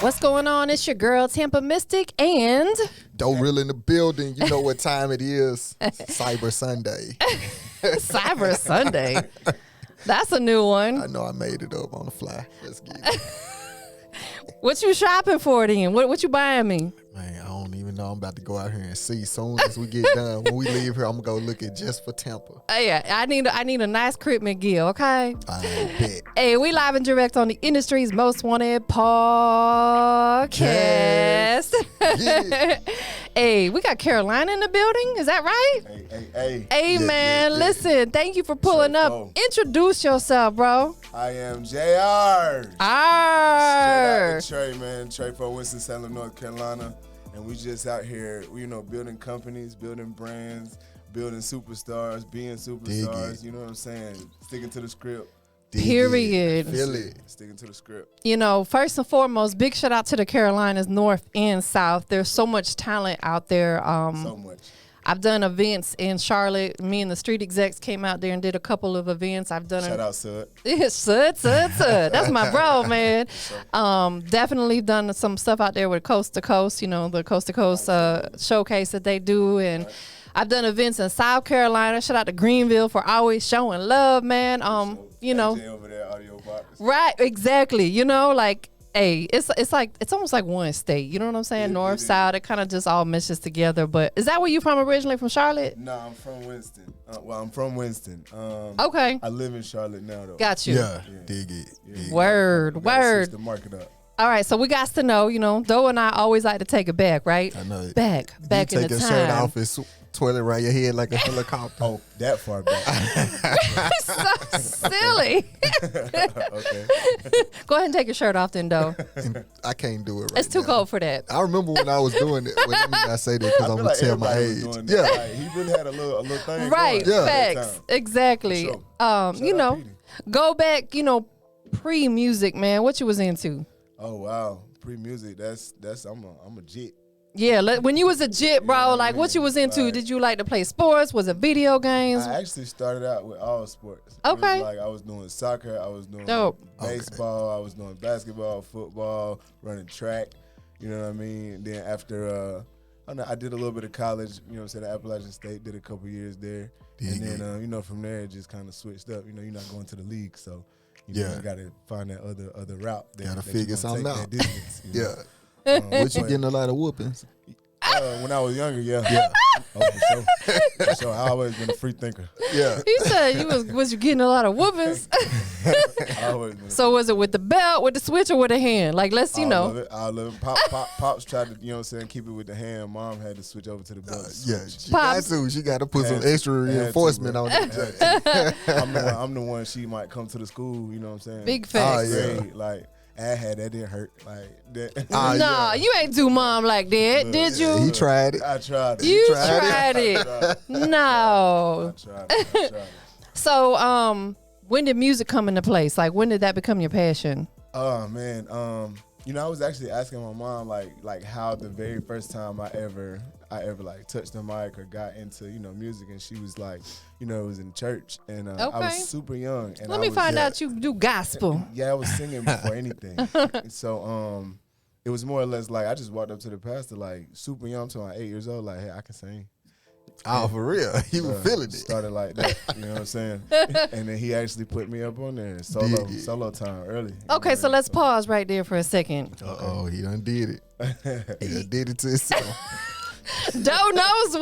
What's going on? It's your girl, TampaMystic, and Doerilla in the building. You know what time it is. Cyber Sunday. Cyber Sunday. That's a new one. I know I made it up on the fly. Let's get it. What you shopping for then? What you buying me? Man, I don't even know. I'm about to go out here and see. Soon as we get done, when we leave here, I'm gonna go look at just for Tampa. Yeah, I need a nice crib McGill, okay? I bet. Hey, we live and direct on the industry's most wanted podcast. Yeah. Hey, we got Carolina in the building. Is that right? Hey. Hey, man, listen. Thank you for pulling up. Introduce yourself, bro. I am Jay Arre. Straight Arr. out Trey, man. Trey from Winston-Salem, North Carolina. And we just out here, building companies, building brands, building superstars, being superstars. You know what I'm saying? Sticking to the script. Period. Feel it. Sticking to the script. You know, first and foremost, big shout out to the Carolinas, North and South. There's so much talent out there. So much. I've done events in Charlotte. Me and the street execs came out there and did a couple of events. I've done Shout out, Sud. Sud. That's my bro, man. Definitely done some stuff out there with Coast to Coast, the Coast to Coast showcase that they do. And I've done events in South Carolina. Shout out to Greenville for always showing love, man. Jay over there, audio box. Right, exactly. Hey, it's almost like one state. You know what I'm saying? Yeah, North, South, it kind of just all meshes together. But is that where you from originally, from Charlotte? No, I'm from Winston. I'm from Winston. Okay. I live in Charlotte now, though. Got you. Yeah, dig it. Yeah. Word. Switch the market up. All right, so we got to know, Doe and I always like to take it back, right? I know. Back in the time. You take your shirt off and twirl it around your head like a helicopter. Oh, that far back. So silly. Okay. Go ahead and take your shirt off then, Doe. I can't do it right It's too now. cold for that. I remember when I was doing it. Well, let me not say that because I'm going to tell my age. Yeah. Like, he really had a little thing Right, going at that facts. time. Exactly. For sure. Shout out Petey. Go back, pre-music, man. What you was into? Oh wow, pre-music. That's I'm a jit. Yeah, when you was a jit, bro, what you was into? Like, Did you like to play sports? Was it video games? I actually started out with all sports. Okay. It was I was doing soccer, I was doing Dope. baseball, I was doing basketball, football, running track. You know what I mean? And then after I did a little bit of college. You know what I'm saying? At Appalachian State, did a couple years there, and then from there it just kind of switched up. You're not going to the league, so. You got to find that other route. Got to figure something out. Yeah. What you getting a lot of whoopings? When I was younger, yeah. Oh, for sure. For sure. I always been a free thinker. Yeah. You said was you getting a lot of whoopings? I always been. So was it with the belt, with the switch, or with the hand? I love it. Pops tried to, keep it with the hand. Mom had to switch over to the belt. She got to. She got to put some extra reinforcement on it. I'm the one she might come to the school. You know what I'm saying? Big facts. I had that didn't hurt like that. Nah, you ain't do mom like that, did you? He tried it. I tried it. You tried it. No. I tried it. So, when did music come into place? When did that become your passion? Oh man, I was actually asking my mom like how the very first time I ever touched the mic or got into music, and she was like, it was in church, and I was super young. And Let me find out you do gospel. Yeah, I was singing before anything. And so it was more or less like I just walked up to the pastor super young, till I'm 8 years old, hey, I can sing. Oh, for real? He was feeling it. Started like that, you know what I'm saying? And then he actually put me up on there, solo time early. Okay, so let's pause right there for a second. Uh-oh, he done did it. He done did it to himself. Doe knows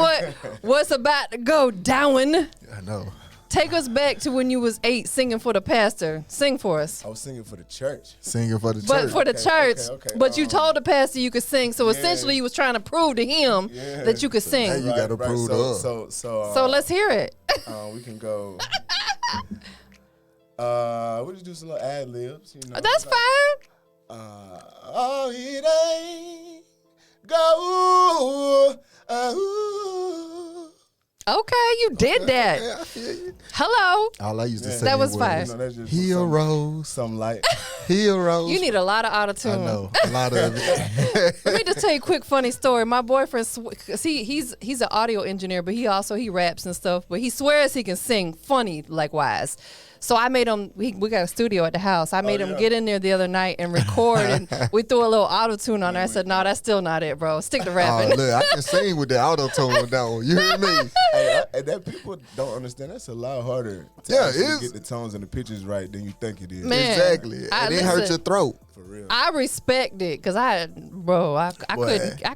what's about to go down. I know. Take us back to when you was 8 singing for the pastor. Sing for us. I was singing for the church. Singing for the church. But for the church. Okay. But you told the pastor you could sing, so essentially you was trying to prove to him that you could sing. Now you got to prove to us. So let's hear it. We can go. We just do some little ad libs. That's fine. Oh, it ain't go. Okay, you did that. Yeah, I feel you. Hello. All I used to say That was was fire. That's just heroes, some light. heroes. You need a lot of auto-tune. I know a lot of it. Let me just tell you a quick funny story. My boyfriend, he's an audio engineer, but he raps and stuff. But he swears he can sing funny likewise. So I made him. We got a studio at the house. I made him get in there the other night and record, and we threw a little auto tune on there. I said, "No, that's still not it, bro. Stick to rapping." Oh, look, I can sing with the auto tone though. You hear me? And that people don't understand. That's a lot harder to Yeah, actually it is. get the tones and the pitches right than you think it is. Man. Exactly, and it hurts your throat. For real. I respect it because I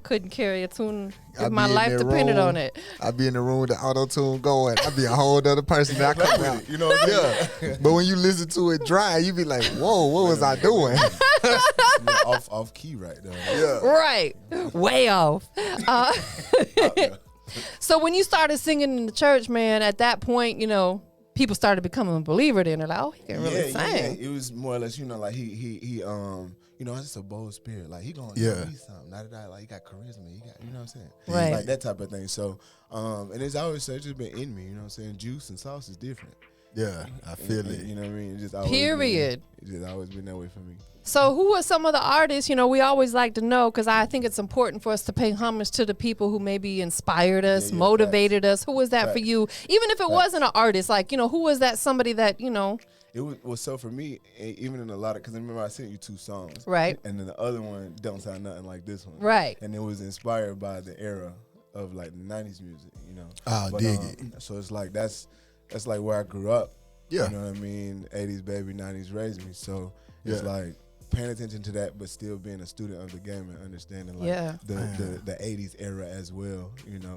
couldn't carry a tune I if my be in life that depended room, on it. I be in the room with the auto tune going. I be a whole other person that I come out. You know what I mean? Yeah, but when you listen to it dry, you be like, "Whoa, what was I doing?" off key right there. Yeah. Right, way off. So when you started singing in the church, man, at that point, people started becoming a believer. Then they're like, "Oh, he can really sing." It was more or less, like he it's just a bold spirit. Like he gonna be something. Not that like he got charisma. He got, you know what I'm saying? Right. Like that type of thing. So, and it's always just been in me. You know what I'm saying? Juice and sauce is different. Yeah, I feel it. You know what I mean? It just always Period. It's just always been that way for me. So who are some of the artists, we always like to know, because I think it's important for us to pay homage to the people who maybe inspired us, motivated us. Who was that for you? Even if it wasn't an artist, like, who was that somebody that, It was so for me, even in a lot of, because I remember I sent you 2 songs. Right. And then the other one don't sound nothing like this one. Right. And it was inspired by the era of like the 90s music, Oh, dig it. So it's like, that's like where I grew up. Yeah. You know what I mean? 80s baby, 90s raised me. So it's like paying attention to that, but still being a student of the game and understanding like the 80s era as well,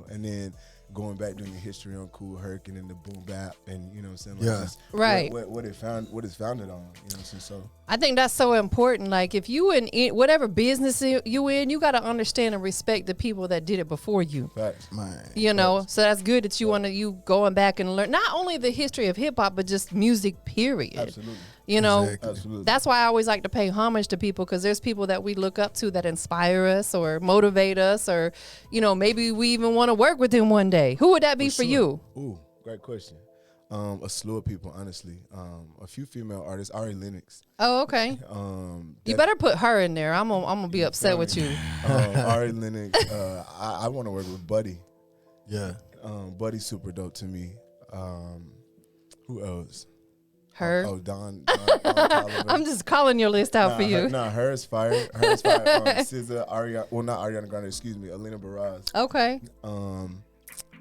and then going back doing the history on Cool Herc and then the boom bap and you know what I'm saying, like just right, what it's founded on, you know what I'm saying. So I think that's so important. Like if you in whatever business you in, you got to understand and respect the people that did it before you. Facts. Man. So that's good that you going back and learn not only the history of hip hop but just music period. Absolutely. Exactly. That's why I always like to pay homage to people, because there's people that we look up to that inspire us or motivate us, or maybe we even want to work with them one day. Who would that be for you? Ooh, great question. A slew of people, honestly. A few female artists. Ari Lennox. Oh, okay. You better put her in there. I'm gonna be upset with you. Ari Lennox. I want to work with Buddy. Yeah. Buddy's super dope to me. Who else? Her. Oh, Don Toliver. I'm just calling your list out for you. Hers fire. Hers fire. SZA, Ariana. Well, not Ariana Grande. Excuse me. Alina Baraz. Okay.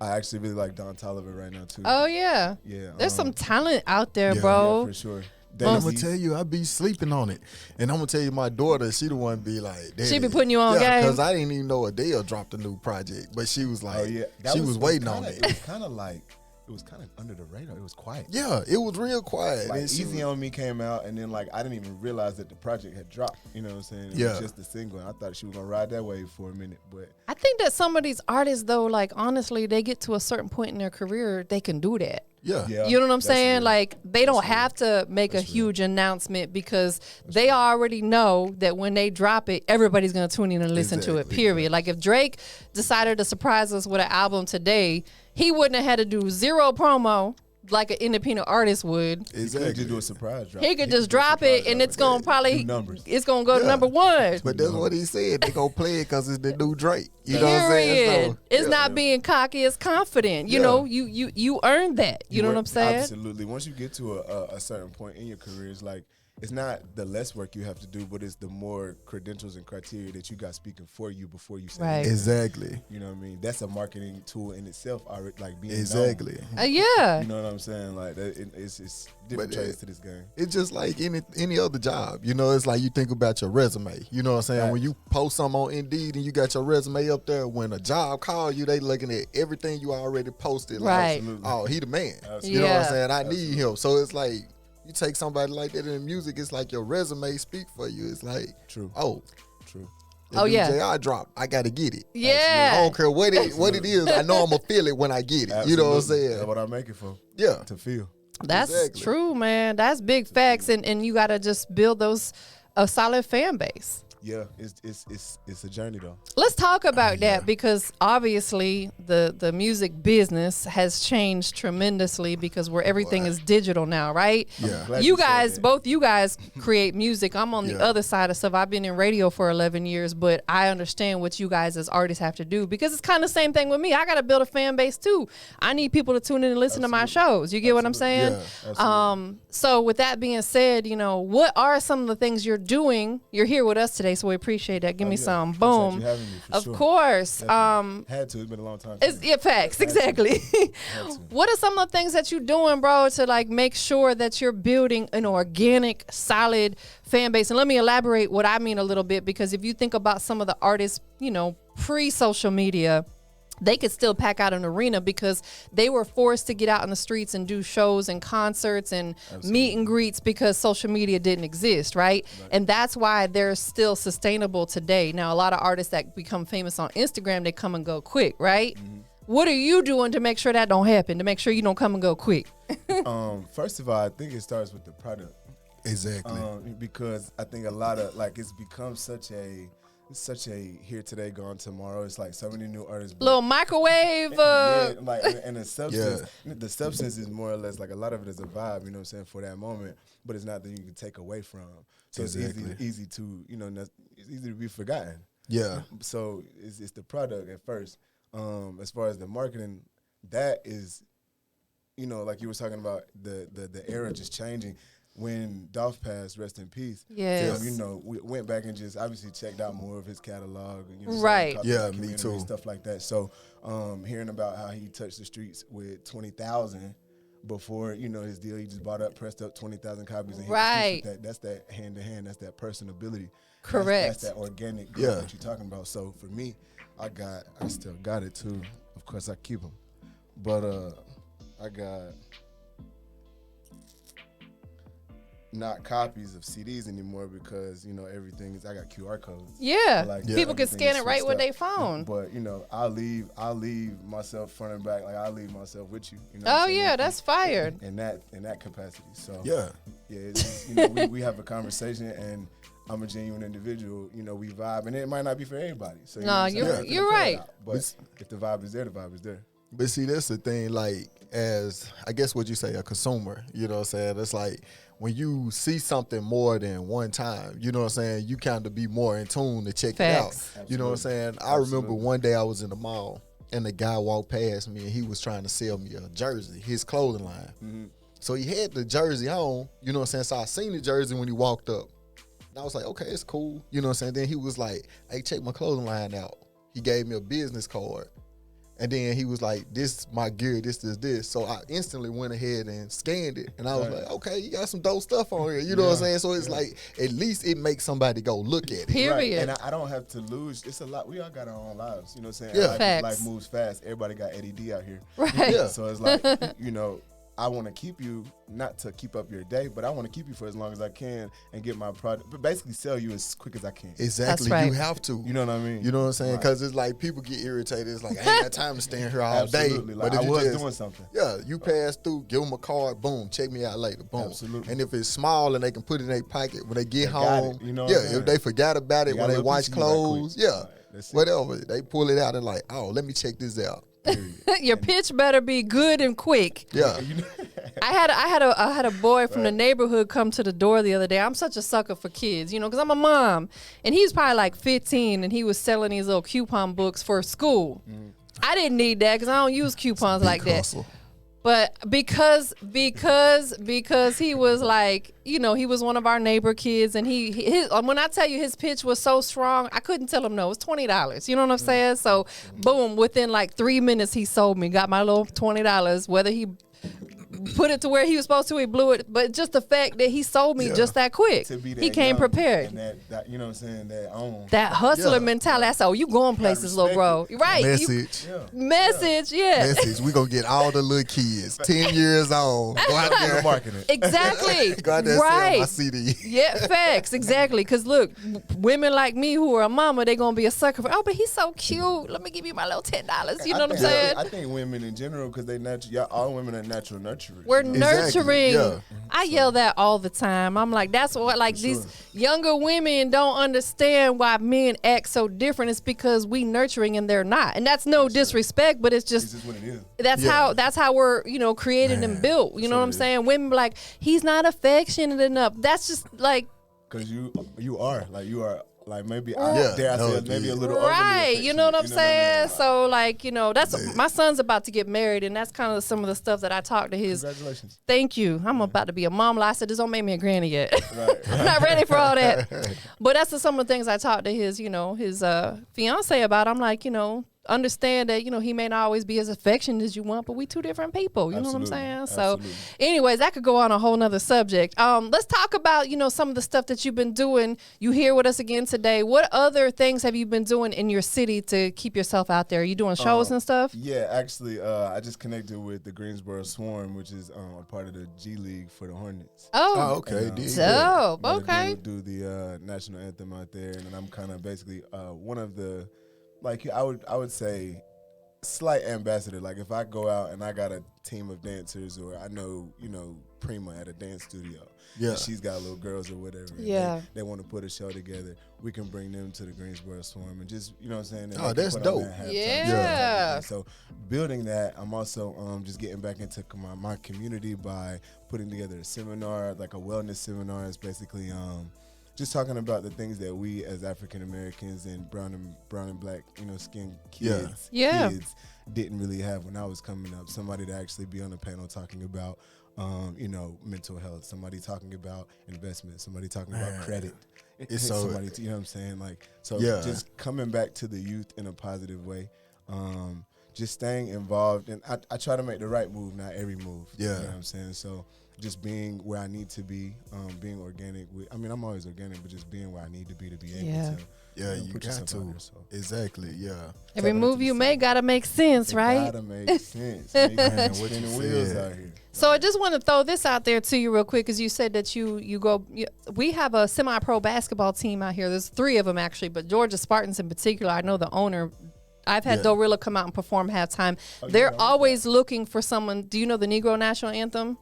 I actually really like Don Toliver right now too. Oh yeah. Yeah. There's some talent out there, bro. Yeah, for sure. I'm gonna tell you, I be sleeping on it, and I'm gonna tell you, my daughter, she the one be like, she be putting you on game. because I didn't even know Adele dropped a new project, but she was like, she was waiting on it. It was kind of like. It was kind of under the radar. It was quiet. Yeah, it was real quiet. Like Easy on Me came out, and then like I didn't even realize that the project had dropped. You know what I'm saying? It was just a single. And I thought she was gonna ride that wave for a minute, but I think that some of these artists, though, like honestly, they get to a certain point in their career, they can do that. Yeah. You know what I'm saying? Real. Like they don't have to make a huge announcement, because they already know that when they drop it, everybody's gonna tune in and listen to it. Period. Like if Drake decided to surprise us with an album today, he wouldn't have had to do zero promo like an independent artist would. Exactly. He could just do a surprise drop. He could just drop it, and it's gonna probably it's gonna go to number 1. But that's what he said. They gonna play it because it's the new Drake. You know what I'm saying? So, it's not being cocky. It's confident. You know, you earned that. You know what I'm saying? Absolutely. Once you get to a certain point in your career, it's like, it's not the less work you have to do, but it's the more credentials and criteria that you got speaking for you before you say right. Exactly. You know what I mean? That's a marketing tool in itself, like being exactly. Yeah. You know what I'm saying? Like it's different trades to this game. It's just like any other job. You know, it's like you think about your resume. You know what I'm saying? Right. When you post something on Indeed and you got your resume up there, when a job calls you, they looking at everything you already posted. Right. Like, oh, he the man. Absolutely. You know what I'm saying? I need him. So it's like, you take somebody like that in music, it's like your resume speak for you. It's like, true. Oh, true. Yeah. Jay Arre drop, I gotta get it. Yeah. Absolutely. I don't care what it is. I know I'm gonna feel it when I get it. Absolutely. You know what I'm saying? That's what I make it for. Yeah. To feel. That's true, man. That's big facts, and you gotta just build a solid fan base. yeah, it's a journey though. Let's talk about that, because obviously the music business has changed tremendously because where everything is digital now, right? Yeah. You guys, both you guys create music. I'm on the other side of stuff. I've been in radio for 11 years, but I understand what you guys as artists have to do, because it's kind of the same thing with me. I got to build a fan base too. I need people to tune in and listen to my shows. You get what I'm saying? Yeah, so with that being said, you know, what are some of the things you're doing? You're here with us today, so we appreciate that. Give me some. Boom. You having me, for of sure. Course. Had to. It's been a long time. Facts. Exactly. What are some of the things that you're doing, bro, to like make sure that you're building an organic, solid fan base? And let me elaborate what I mean a little bit, because if you think about some of the artists, you know, pre-social media, they could still pack out an arena because they were forced to get out in the streets and do shows and concerts and meet and greets because social media didn't exist, right? And that's why they're still sustainable today. Now, a lot of artists that become famous on Instagram, they come and go quick, right? What are you doing to make sure that don't happen, to make sure you don't come and go quick? First of all, I think it starts with the product. Exactly. Because I think a lot of, like, it's become such a here today, gone tomorrow. It's like so many new artists. Little microwave. Like, and the substance, the substance is more or less like a lot of it is a vibe, you know what I'm saying, for that moment, but it's not that you can take away from. So it's easy to, you know, it's easy to be forgotten. Yeah. So it's the product at first. As far as the marketing, that is, you know, like you were talking about the era just changing. When Dolph passed, rest in peace. Yes. You know, we went back and just obviously checked out more of his catalog. You know, right. Yeah, me too. Stuff like that. So, hearing about how he touched the streets with 20,000 before, you know, his deal, he just pressed up 20,000 copies. And right. That's that hand to hand. That's that personability. Correct. That's that organic growth that you're talking about. So for me, I still got it too. Of course, I keep them, but I got. Not copies of CDs anymore because, you know, everything is, I got QR codes. Yeah, like, people can scan it right with their phone. But, you know, I'll leave myself front and back. Like, I'll leave myself with you. You know oh yeah, that's fired. In that capacity. So yeah, it's, you know, we have a conversation, and I'm a genuine individual. You know, we vibe, and it might not be for everybody. So you're right. But if the vibe is there, the vibe is there. But see, that's the thing. Like, as I guess what you say, a consumer. You know what I'm saying? It's like, when you see something more than one time, you know what I'm saying, you kind of be more in tune to check it out. Absolutely. You know what I'm saying? I remember one day I was in the mall and the guy walked past me and he was trying to sell me a jersey, his clothing line. Mm-hmm. So he had the jersey on, you know what I'm saying? So I seen the jersey when he walked up. And I was like, okay, it's cool. You know what I'm saying? Then he was like, hey, check my clothing line out. He gave me a business card. And then he was like, this my gear, this. So I instantly went ahead and scanned it. And I was like, okay, you got some dope stuff on here. You know what I'm saying? So it's like, at least it makes somebody go look at it. Period. Right. And I don't have to lose. It's a lot. We all got our own lives. You know what I'm saying? Yeah. Life moves fast. Everybody got ADD out here. Right. Yeah. So it's like, you know, I want to keep you, not to keep up your day, but I want to keep you for as long as I can and get my product, but basically sell you as quick as I can. Exactly. That's right. You have to. You know what I mean? You know what I'm saying? Because it's like people get irritated. It's like, I ain't got time to stand here all Absolutely. day. Like, but I if was you just, doing something. Yeah, you pass through, give them a card, boom, check me out later, boom. Absolutely. And if it's small and they can put it in their pocket when they get home, you know if they forgot about it when they wash clothes, whatever, they pull it out and like, oh, let me check this out. Your pitch better be good and quick. Yeah. I had a boy from the neighborhood come to the door the other day. I'm such a sucker for kids, you know, because I'm a mom. And he was probably like 15, and he was selling these little coupon books for school. I didn't need that because I don't use coupons like that. Hustle. But because he was like, you know, he was one of our neighbor kids, and his when I tell you his pitch was so strong, I couldn't tell him no. It was $20. You know what I'm saying? So boom, within like 3 minutes he sold me, got my little $20. Whether he put it to where he was supposed to, he blew it. But just the fact that he sold me just that quick, he came prepared. And that, you know what I'm saying, that hustler mentality. I said, oh, you going places, little bro. Right. Message. Message. We going to get all the little kids, 10 years old. Go out there. marketing. Exactly. Go out there and sell my CD. Yeah, facts. Exactly. Because look, women like me who are a mama, they going to be a sucker for, oh, but he's so cute. Let me give you my little $10. You know what I'm saying? I think women in general, because all women are natural nurturers. nurturers. We're you know? nurturing. Yeah. I yell that all the time. I'm like, that's what, like, these younger women don't understand why men act so different. It's because we nurturing and they're not. And that's no disrespect, but it's It's just, just what it is. that's how we're, created and built. You know what I'm saying? Women be like, he's not affectionate enough. That's just like, Because you are like maybe Yeah. dare I say maybe a little overly right. You know what I'm affectionate, saying? So like, that's my son's about to get married, and that's kind of some of the stuff that I talk to his. Congratulations. Thank you. I'm about to be a mom. I said, this don't make me a granny yet. Right. I'm not ready for all that. But that's some of the things I talked to his, his fiance about. I'm like, understand that, he may not always be as affectionate as you want, but we two different people. You know what I'm saying? Absolutely. So anyways, that could go on a whole nother subject. Let's talk about, some of the stuff that you've been doing. You here with us again today. What other things have you been doing in your city to keep yourself out there? Are you doing shows and stuff? Yeah, actually, I just connected with the Greensboro Swarm, which is a part of the G League for the Hornets. Oh, okay. dope. What I Okay. do the national anthem out there, and then I'm kind of basically one of the, like I would say, slight ambassador. Like if I go out and I got a team of dancers, or I know Prima at a dance studio, and she's got little girls or whatever. and Yeah. they want to put a show together. We can bring them to the Greensboro Swarm and just what I'm saying. Oh, that's dope. Yeah. So building that, I'm also just getting back into my community by putting together a seminar, like a wellness seminar. It's basically just talking about the things that we as African Americans and brown and black, skinned kids didn't really have when I was coming up. Somebody to actually be on a panel talking about, mental health. Somebody talking about investment. Somebody talking about credit. It's so, somebody, you know what I'm saying? Like, so just coming back to the youth in a positive way. Just staying involved, and I try to make the right move, not every move. Yeah. You know what I'm saying? So just being where I need to be, being organic. I'm always organic, but just being where I need to be able to. Yeah, you put got yourself to. out there, so. Exactly, yeah. Every move you make gotta make sense, right? Gotta make sense. Man, what in the wheels out here? So I just want to throw this out there to you real quick, because you said that we have a semi-pro basketball team out here. There's 3 of them actually, but Georgia Spartans in particular, I know the owner. I've had Doerilla come out and perform halftime. They're always looking for someone. Do you know the Negro National Anthem?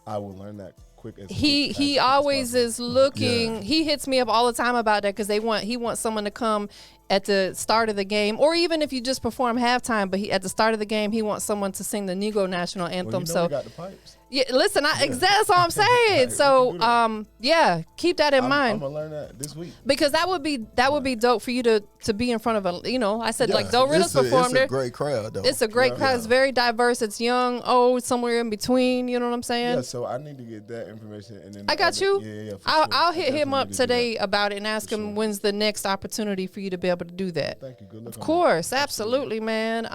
I will learn that quick. He always is looking. Yeah. He hits me up all the time about that, because he wants someone to come at the start of the game, or even if you just perform halftime. But at the start of the game, he wants someone to sing the Negro National Anthem. We got the pipes. Yeah, listen, that's all I'm saying. So, keep that in mind. I'm gonna learn that this week, because that would be dope for you to be in front of I said like Doerilla's performed there. It's a great crowd though. It's a great crowd. It's very diverse. It's young, old, somewhere in between. You know what I'm saying? Yeah. So I need to get that information, and then I got you. Yeah. I'll hit him up today about it and ask him when's the next opportunity for you to be able to do that. Thank you. Good luck. Of course, absolutely, man.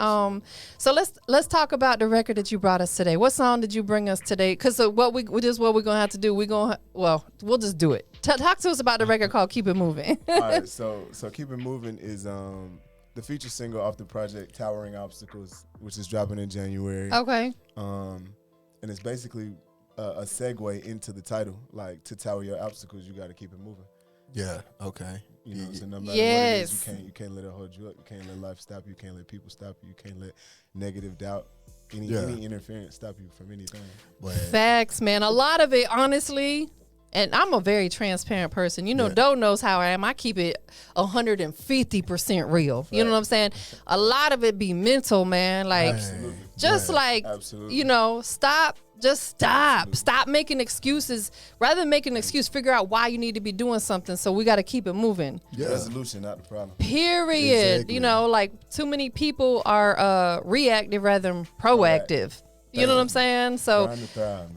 So let's talk about the record that you brought us today. What song did you bring us today? Because what we're gonna have to do. We'll just do it. Talk to us about the record called "Keep It Moving." All right, so "Keep It Moving" is the feature single off the project "Towering Obstacles," which is dropping in January. Okay. And it's basically a segue into the title. Like, to tower your obstacles, you got to keep it moving. Yeah. Okay. So no matter what it is, you can't let it hold you up. You can't let life stop you. You can't let people stop you. You can't let negative doubt, any interference stop you from anything. But facts, man. A lot of it, honestly, and I'm a very transparent person. Doe knows how I am. I keep it 150% real. You know what I'm saying? A lot of it be mental, man. Like, stop. Just stop. Stop making excuses. Rather than making an excuse, figure out why you need to be doing something. So we got to keep it moving. Yeah. Resolution, not the problem. Period. Exactly. Like, too many people are reactive rather than proactive. You know what I'm saying? So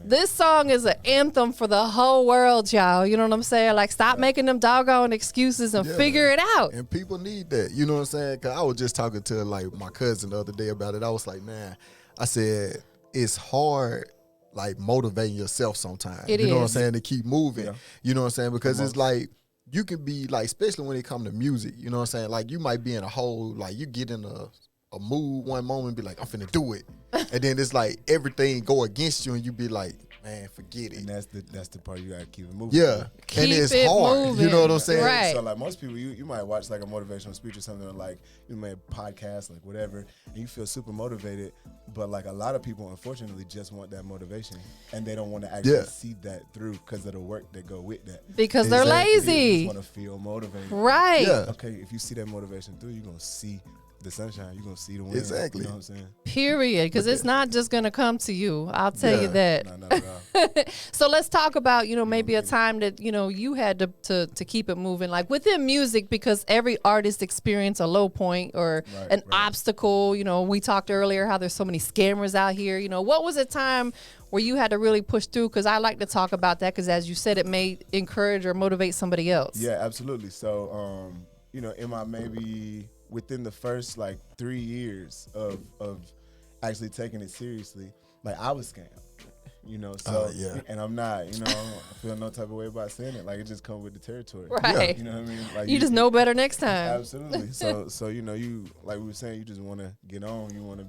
this song is an anthem for the whole world, y'all. You know what I'm saying? Like, stop making them doggone excuses and figure it out. And people need that. You know what I'm saying? Because I was just talking to like my cousin the other day about it. I was like, man, I said, it's hard, like, motivating yourself sometimes. You know what I'm saying? To keep moving. Yeah. You know what I'm saying? Because it's like, you can be like, especially when it comes to music, you know what I'm saying? Like, you might be in a whole, like, you get in a mood one moment and be like, I'm finna do it. And then it's like everything go against you and you be like, man, forget it. And that's the part you gotta keep it moving. Yeah, Keep and it's it hard. moving. You know what I'm saying? Right. So like most people, you might watch like a motivational speech or something, or like you may podcast, like whatever, and you feel super motivated. But like a lot of people, unfortunately, just want that motivation, and they don't want to actually see that through because of the work that go with that. Because they're Exactly. They lazy. just want to feel motivated. Right. Yeah. Okay, if you see that motivation through, you're gonna see the sunshine. You're gonna see the wind. Exactly. You know what I'm saying? Period. Because it's not just going to come to you. I'll tell you that. No, not at all. So let's talk about, maybe a time that, you had to keep it moving, like within music, because every artist experience a low point or an obstacle. We talked earlier how there's so many scammers out here. What was a time where you had to really push through? Because I like to talk about that because, as you said, it may encourage or motivate somebody else. Yeah, absolutely. So, in my maybe within the first like 3 years of actually taking it seriously, like I was scammed. So and I'm not, I feel no type of way about saying it. Like it just comes with the territory. Right. You know what I mean? Like You just know better next time. Absolutely. So you like we were saying, you just want to get on. You want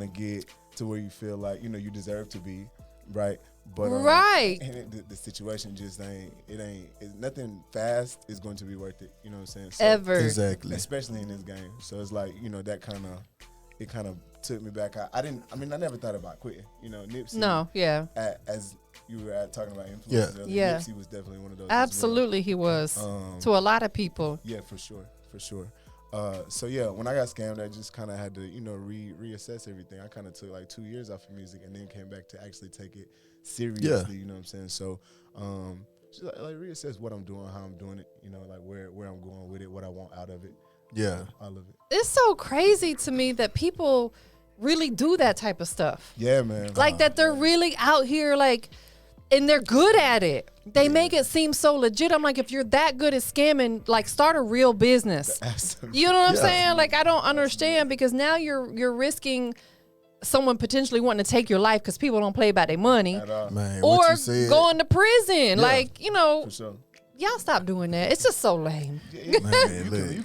to get to where you feel like you deserve to be, right? But Right. And the situation just nothing fast is going to be worth it. You know what I'm saying? So, Ever. Exactly. especially in this game. So it's like that kind of took me back. I never thought about quitting. Nipsey. No. Yeah. As you were talking about influences, earlier, Yeah. Nipsey was definitely one of those. Absolutely, he was to a lot of people. Yeah, for sure. So yeah, when I got scammed, I just kind of had to, reassess everything. I kind of took like 2 years off of music and then came back to actually take it seriously. You know what I'm saying? So, just like reassess what I'm doing, how I'm doing it. Like where I'm going with it, what I want out of it. Yeah, all of it. It's so crazy to me that people really do that type of stuff. Yeah, man. Like that they're really out here, like, and they're good at it. They make it seem so legit. I'm like, if you're that good at scamming, like, start a real business. Absolutely. You know what I'm saying? Like, I don't understand, because now you're risking someone potentially wanting to take your life because people don't play about their money, man. or What you said, going to prison. Like, For sure. y'all stop doing that. It's just so lame. man, You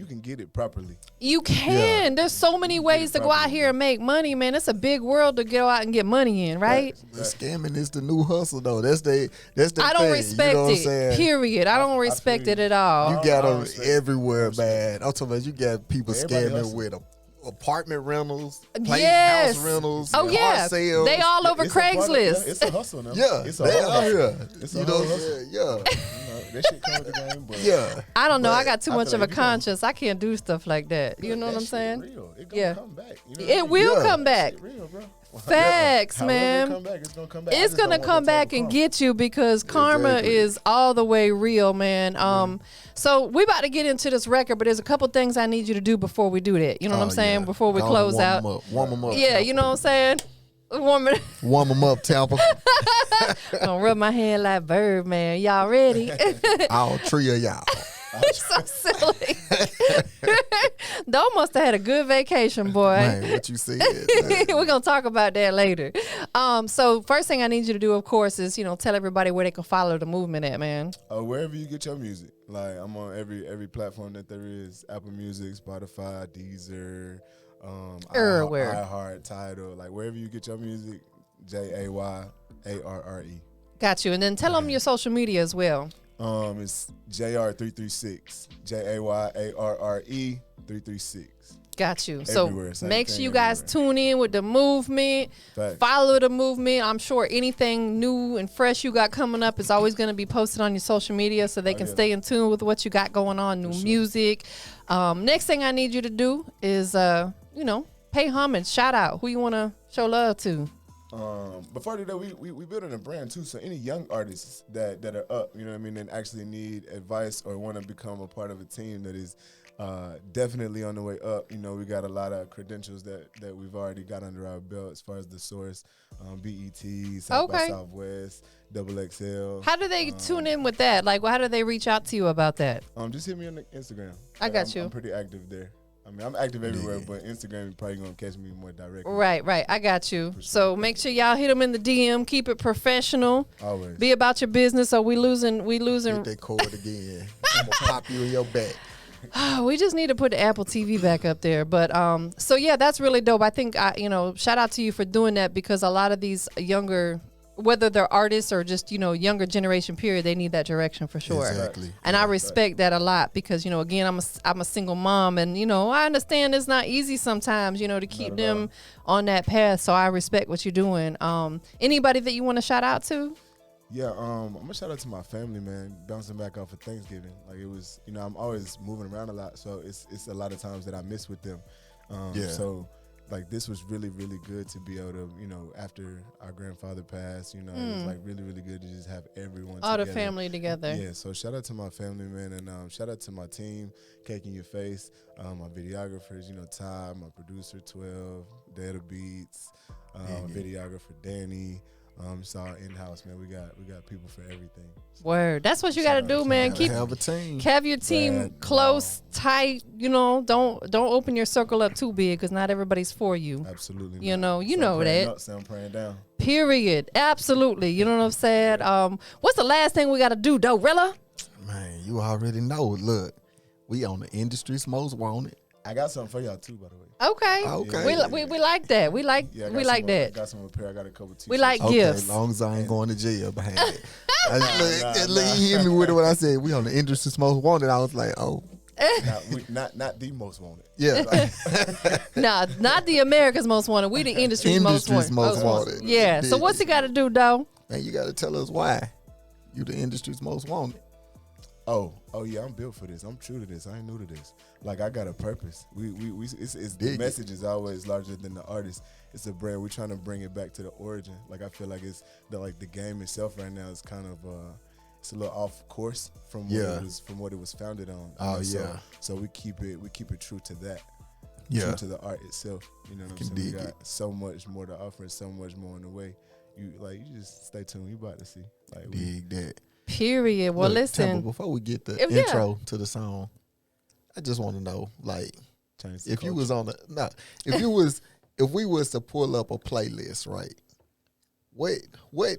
can get it properly. You can. There's so many ways to go out here and make money, man. It's a big world to go out and get money in, right? But scamming is the new hustle, though. That's the I don't thing, respect you know what I'm it. saying? Period. I don't respect it at all. You got I them respect everywhere, man. I'm talking about you got people Everybody scamming hustle. with apartment rentals, Yes. house rentals, Oh car yeah, sales. they all over It's a part of- Craigslist. it's a hustle now. Yeah, it's a they whole out hustle. here. It's a You know whole what I'm hustle. saying? Yeah, That shit come with the game, but yeah. I don't know. I But got too I much feel of like a if you don't- conscience. I can't do stuff like that. You know that what I'm shit saying? Real. It gonna Yeah. come back. You know It what will Yeah. come back. I mean? Shit real, bro. Facts, However man. It come back, it's gonna come back. I It's just don't gonna want come that type back of and karma. get you, because karma Exactly. is all the way real, man. So we about to get into this record, but there's a couple things I need you to do before we do that. You know what I'm saying? Yeah. Before we Go on, close out. Warm them up. Yeah, you know what I'm saying? Woman, Warm them up, Tampa. gonna rub my hand like Bird, man. Y'all ready? All three of y'all. So silly. Doe must have had a good vacation, boy. Man, what you said. man. We're gonna talk about that later. So first thing I need you to do, of course, is tell everybody where they can follow the movement at, man. Wherever you get your music, like I'm on every platform that there is: Apple Music, Spotify, Deezer, Everywhere. iHeart, Tidal, like wherever you get your music. JayArre. Got you. And then tell them your social media as well. It's JR336. JAYARRE 336. Got you. Everywhere, So same make thing sure you guys everywhere. tune in with the movement. Facts. Follow the movement. I'm sure anything new and fresh you got coming up is always going to be posted on your social media, so they can stay in tune with what you got going on, new music. Next thing I need you to do is, pay homage, shout out. Who you want to show love to? Before I do that, we building a brand too. So any young artists that are up, you know what I mean, and actually need advice or want to become a part of a team that is definitely on the way up. We got a lot of credentials that we've already got under our belt as far as the source, BET, South by Southwest, XXL. How do they tune in with that? Like, how do they reach out to you about that? Just hit me on the Instagram. I got you. I'm pretty active there. I mean, I'm active everywhere, but Instagram, you're probably going to catch me more directly. Right. I got you. So make sure y'all hit them in the DM. Keep it professional. Always. Be about your business, or we losing. Hit that cord again. I'm going to pop you in your back. We just need to put the Apple TV back up there. But so yeah, that's really dope. I think shout out to you for doing that, because a lot of these younger whether they're artists or just, younger generation period, they need that direction for sure. Exactly. And I respect that a lot because, again, I'm a single mom and, I understand it's not easy sometimes, to keep them on that path. So I respect what you're doing. Anybody that you want to shout out to? Yeah, I'm gonna shout out to my family, man. Bouncing back off of Thanksgiving, like it was, I'm always moving around a lot, so it's a lot of times that I miss with them. So like this was really, really good to be able to, after our grandfather passed, it was like really, really good to just have everyone all together. the family together. Yeah, so shout out to my family, man, and shout out to my team, Cake in Your Face, my videographers, Ty, my producer, 12, Data Beats, videographer, Danny. It's all in-house, man. We got people for everything. Word. That's what you got to do, man. Have a team. Have your team close, tight. Don't open your circle up too big because not everybody's for you. Absolutely. You know that. Up, some praying down. Period. Absolutely. You know what I'm saying? What's the last thing we got to do, Doerilla? Man, you already know. Look, we on the industry's most wanted. I got something for y'all too, by the way. Okay. We like that. We like that. I got some repair. I got a couple t-shirts. We like gifts. As long as I ain't going to jail behind it. Look, he hit me with it when I said we on the industry's most wanted. I was like, oh. Not the most wanted. Yeah. Nah, not the America's most wanted. We the industry's most wanted. Yeah. So what's he got to do, though? Man, you got to tell us why you the industry's most wanted. Oh yeah, I'm built for this. I'm true to this. I ain't new to this. Like I got a purpose. It's the message is always larger than the artist. It's a brand. We're trying to bring it back to the origin. Like I feel like it's the game itself right now is kind of it's a little off course from what it was founded on. Oh yeah. So we keep it true to that. Yeah. True to the art itself. You know what I'm saying? We got so much more to offer and so much more on the way. You just stay tuned. You about to see. Like dig that. Period. Well, look, listen. Temple, before we get the intro to the song, I just want to know, like, if we was to pull up a playlist, right? What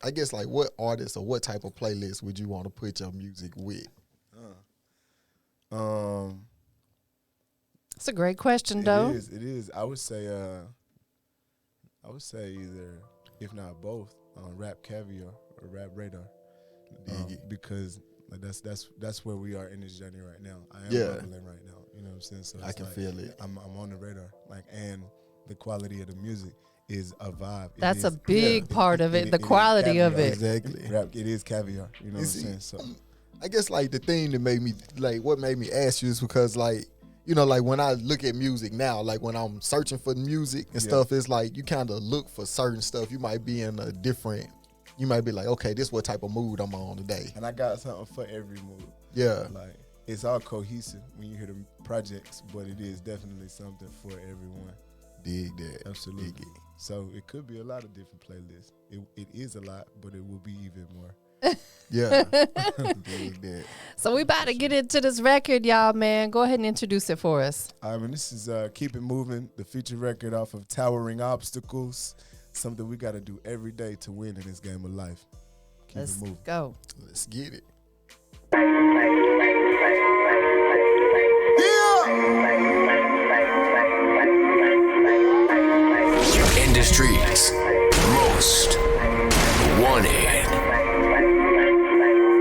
I guess like what artist or what type of playlist would you want to put your music with? It's a great question, though. It is. I would say either, if not both, Rap Caviar or Rap Radar. Because like that's where we are in this journey right now. I am rumbling right now. You know what I'm saying? So I can feel it. I'm on the radar. Like, and the quality of the music is a vibe. That's a big part of it. The quality of it. Exactly. It is caviar. You know what I'm saying? So I guess like the thing that made me what made me ask you is because like, like when I look at music now, like when I'm searching for music and stuff, it's like you kind of look for certain stuff. You might be in a different. You might be like, okay, this is what type of mood I'm on today. And I got something for every mood. Yeah. Like, it's all cohesive when you hear the projects, but it is definitely something for everyone. Dig that. Absolutely. Dig it. So it could be a lot of different playlists. It is a lot, but it will be even more. Yeah. Dig that. So we about to get into this record, y'all, man. Go ahead and introduce it for us. This is Keep It Moving, the feature record off of Towering Obstacles. Something we got to do every day to win in this game of life. Let's it moving. Go. Let's get it. Industry's most wanted.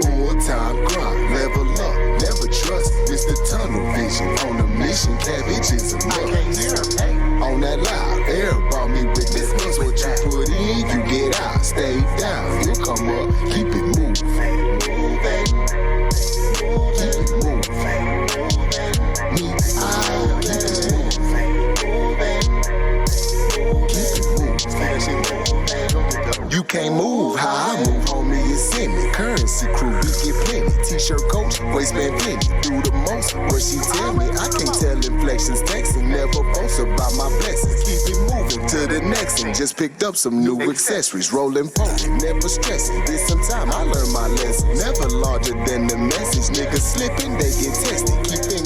Full-time grind, level up, never trust. It's the tunnel vision on a mission. Cabbage is a must. On that loud, air brought me with this. What you put in, you get out. Stay down, you come up. Keep it moving. Keep it moving. Me, I keep it moving. You can't move how I move, homie. It's in me. Currency crew, we get plenty. T-shirt, coach, waistband, plenty. Do the most, what she tell me. I can't tell inflections, texting, never boast about my blessings. Keep it moving to the next one. Just picked up some new accessories, rolling, pulling, never stressing. Did some time, I learned my lesson. Never larger than the message. Niggas slipping, they get tested. Keep it